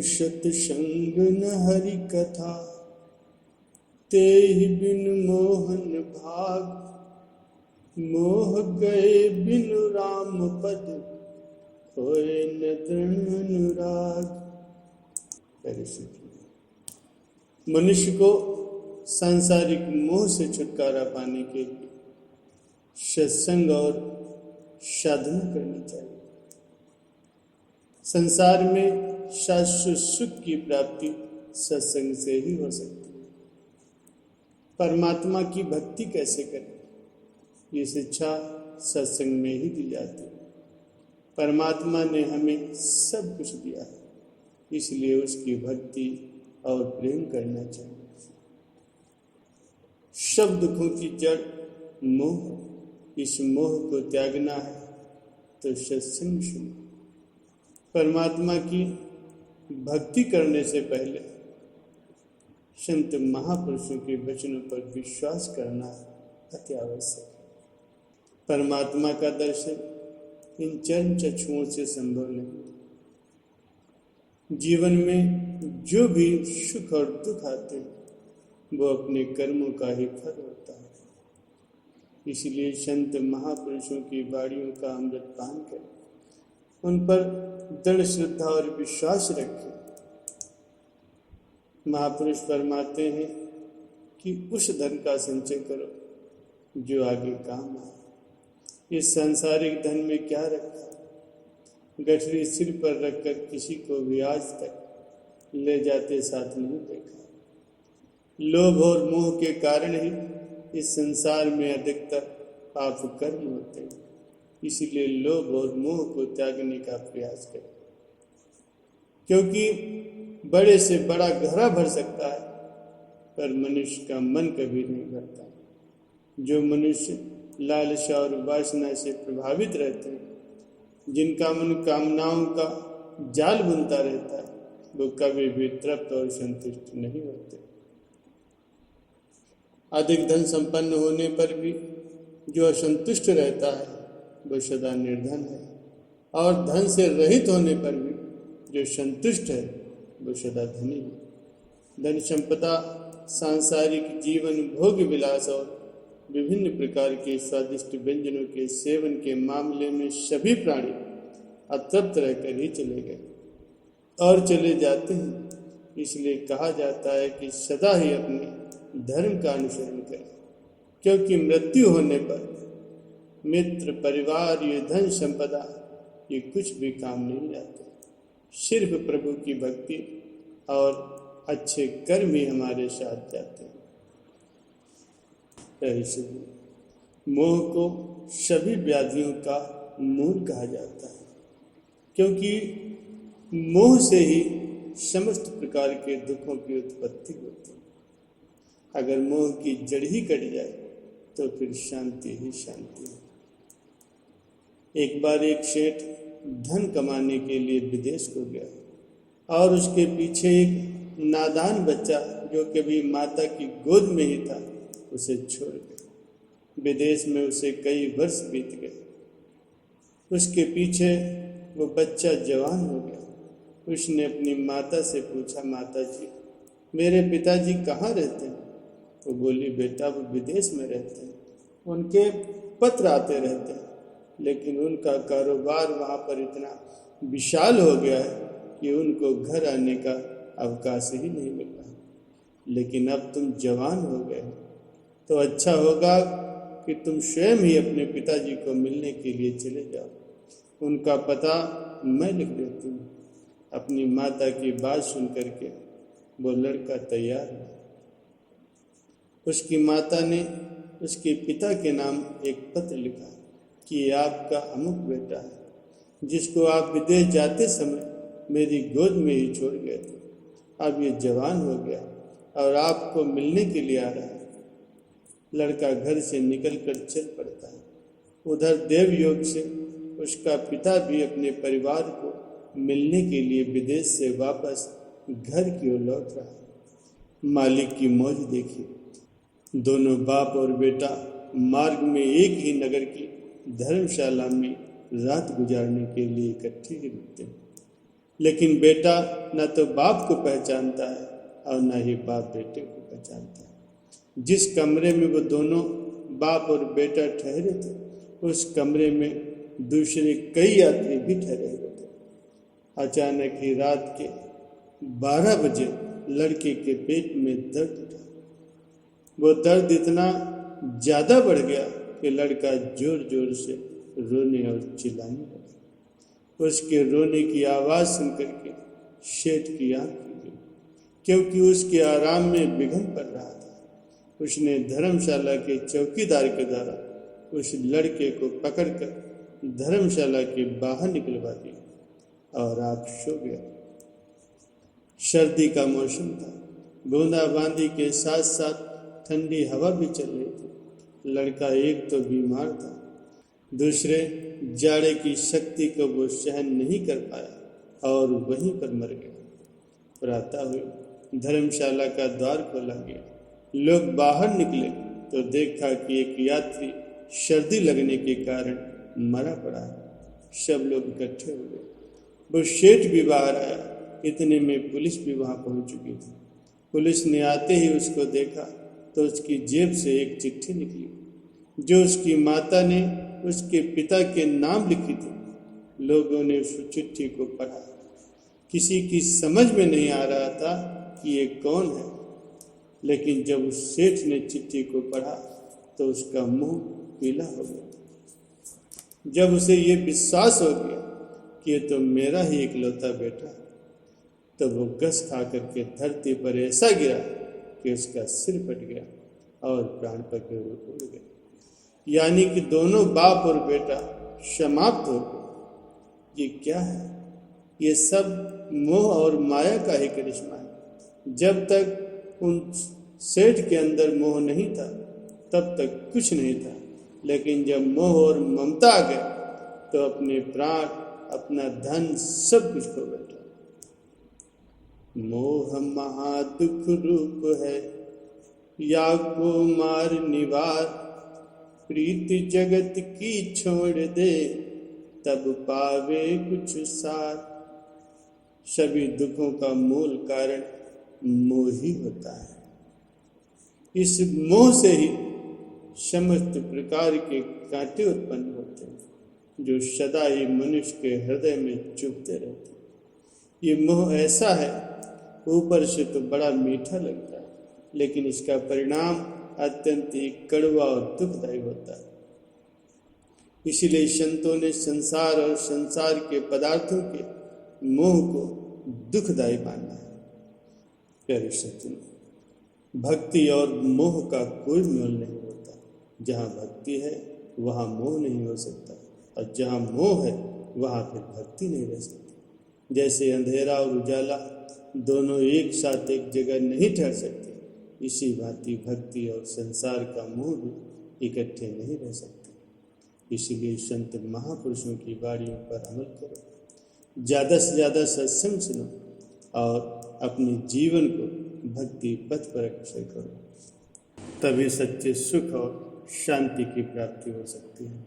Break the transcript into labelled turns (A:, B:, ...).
A: सत संग न हरि कथा, तेहि बिन मोहन भाग। मोह गए बिनु राम पद, खोए न दृढ़ अनुराग। मनुष्य को सांसारिक मोह से छुटकारा पाने के लिए सत्संग और साधना करनी चाहिए। संसार में शाश्वत सुख की प्राप्ति सत्संग से ही हो सकती है। परमात्मा की भक्ति कैसे करें, ये शिक्षा सत्संग में ही दी जाती है। परमात्मा ने हमें सब कुछ दिया है, इसलिए उसकी भक्ति और प्रेम करना चाहिए। सब दुखों की जड़ मोह, इस मोह को त्यागना है तो सत्संग सुनो। परमात्मा की भक्ति करने से पहले संत महापुरुषों के वचनों पर विश्वास करना अति आवश्यक है। परमात्मा का दर्शन इन चर्म चक्षुओं से संभव नहीं। जीवन में जो भी सुख और दुख आते हैं वो अपने कर्मों का ही फल होता है। इसलिए संत महापुरुषों की वाणियों का अमृत पान करें, उन पर दृढ़ श्रद्धा और विश्वास रखें। महापुरुष फरमाते हैं कि उस धन का संचय करो जो आगे काम आए। इस सांसारिक धन में क्या रखा, गठरी सिर पर रखकर किसी को भी आज तक ले जाते साथ नहीं देखा। लोभ और मोह के कारण ही इस संसार में अधिकतर पाप कर्म होते हैं। इसीलिए लोभ और मोह को त्यागने का प्रयास करें, क्योंकि बड़े से बड़ा घड़ा भर सकता है पर मनुष्य का मन कभी नहीं भरता। जो मनुष्य लालसा और वासना से प्रभावित रहते हैं, जिनका मन कामनाओं का जाल बुनता रहता है, वो कभी भी तृप्त और संतुष्ट नहीं होते। अधिक धन संपन्न होने पर भी जो असंतुष्ट रहता है वो सदा निर्धन है, और धन से रहित होने पर भी जो संतुष्ट है वो सदा धनी है। धन संपदा, सांसारिक जीवन, भोग विलास और विभिन्न प्रकार के स्वादिष्ट व्यंजनों के सेवन के मामले में सभी प्राणी अतृप्त रहकर ही चले गए और चले जाते हैं। इसलिए कहा जाता है कि सदा ही अपने धर्म का अनुसरण करें, क्योंकि मृत्यु होने पर मित्र, परिवार, ये धन संपदा ये कुछ भी काम नहीं आते। सिर्फ प्रभु की भक्ति और अच्छे कर्म ही हमारे साथ जाते हैं। मोह को सभी व्याधियों का मूल कहा जाता है, क्योंकि मोह से ही समस्त प्रकार के दुखों की उत्पत्ति होती है। अगर मोह की जड़ ही कट जाए तो फिर शांति ही शांति है। एक बार एक सेठ धन कमाने के लिए विदेश को गया और उसके पीछे एक नादान बच्चा जो कभी माता की गोद में ही था उसे छोड़ गया। विदेश में उसे कई वर्ष बीत गए। उसके पीछे वो बच्चा जवान हो गया। उसने अपनी माता से पूछा, माता जी मेरे पिताजी कहाँ रहते हैं? वो बोली, बेटा वो विदेश में रहते हैं, उनके पत्र आते रहते हैं, लेकिन उनका कारोबार वहाँ पर इतना विशाल हो गया है कि उनको घर आने का अवकाश ही नहीं मिल रहा। लेकिन अब तुम जवान हो गए तो अच्छा होगा कि तुम स्वयं ही अपने पिताजी को मिलने के लिए चले जाओ। उनका पता मैं लिख देती हूँ। अपनी माता की बात सुन करके वो लड़का तैयार हुआ। उसकी माता ने उसके पिता के नाम एक पत्र लिखा कि ये आपका अमुक बेटा है, जिसको आप विदेश जाते समय मेरी गोद में ही छोड़ गए थे। अब ये जवान हो गया और आपको मिलने के लिए आ रहा है। लड़का घर से निकलकर चल पड़ता है। उधर देवयोग से उसका पिता भी अपने परिवार को मिलने के लिए विदेश से वापस घर की ओर लौट रहा है। मालिक की मौज देखिए। दोनों बाप और बेटा मार्ग में एक ही नगर की धर्मशाला में रात गुजारने के लिए इकट्ठे ही रुकते हैं। लेकिन बेटा न तो बाप को पहचानता है और न ही बाप बेटे को पहचानता है। जिस कमरे में वो दोनों बाप और बेटा ठहरे थे, उस कमरे में दूसरे कई यात्री भी ठहरे हुए थे। अचानक ही रात के 12 बजे लड़के के पेट में दर्द उठा। वो दर्द इतना ज्यादा बढ़ गया कि लड़का जोर जोर से रोने और चिल्लाने लगा। उसके रोने की आवाज सुनकर के शेठ की आंख खुल गई, क्योंकि उसके आराम में विघ्न पड़ रहा था। उसने धर्मशाला के चौकीदार के द्वारा उस लड़के को पकड़कर धर्मशाला के बाहर निकलवा दिया और आप सो गया। सर्दी का मौसम था। बूंदाबांदी के साथ साथ ठंडी हवा भी चल रही थी। लड़का एक तो बीमार था, दूसरे जाड़े की शक्ति को वो सहन नहीं कर पाया और वहीं पर मर गया। प्रातः हुई धर्मशाला का द्वार खोला गया। लोग बाहर निकले तो देखा कि एक यात्री सर्दी लगने के कारण मरा पड़ा है। सब लोग इकट्ठे हो गए। वो सेठ भी बाहर आया। इतने में पुलिस भी वहां पहुंच चुकी थी। पुलिस ने आते ही उसको देखा तो उसकी जेब से एक चिट्ठी निकली, जो उसकी माता ने उसके पिता के नाम लिखी थी। लोगों ने उस चिट्ठी को पढ़ा। किसी की समझ में नहीं आ रहा था कि ये कौन है, लेकिन जब उस सेठ ने चिट्ठी को पढ़ा तो उसका मुंह पीला हो गया। जब उसे ये विश्वास हो गया कि ये तो मेरा ही इकलौता बेटा, तो वो गस खा करके धरती पर ऐसा गिरा कि उसका सिर फट गया और प्राण पखेरु उड़ गए। यानी कि दोनों बाप और बेटा समाप्त हो गए। ये क्या है? ये सब मोह और माया का ही करिश्मा है। जब तक उन सेठ के अंदर मोह नहीं था, तब तक कुछ नहीं था, लेकिन जब मोह और ममता आ गए तो अपने प्राण, अपना धन, सब कुछ खो बैठा। मोह महादुख रूप है, या को मार निवार, प्रीति जगत की छोड़ दे, तब पावे कुछ सार। सभी दुखों का मूल कारण मोह ही होता है। इस मोह से ही समस्त प्रकार के कांटे उत्पन्न होते हैं, जो सदा ही मनुष्य के हृदय में चुभते रहते हैं। ये मोह ऐसा है, ऊपर से तो बड़ा मीठा लगता है, लेकिन इसका परिणाम अत्यंत ही कड़वा और दुखदायी होता है। इसीलिए संतों ने संसार और संसार के पदार्थों के मोह को दुखदायी माना है। प्यारे सज्जनों, भक्ति और मोह का कोई मेल नहीं होता। जहाँ भक्ति है वहाँ मोह नहीं हो सकता, और जहाँ मोह है वहाँ फिर भक्ति नहीं रह सकती। जैसे अंधेरा और उजाला दोनों एक साथ एक जगह नहीं ठहर सकते, इसी भांति भक्ति और संसार का मोह भी इकट्ठे नहीं रह सकते। इसीलिए संत महापुरुषों की वाणियों पर अमल करो, ज़्यादा से ज़्यादा सत्संग सुनो और अपने जीवन को भक्ति पथ पर अक्षय करो। तभी सच्चे सुख और शांति की प्राप्ति हो सकती है।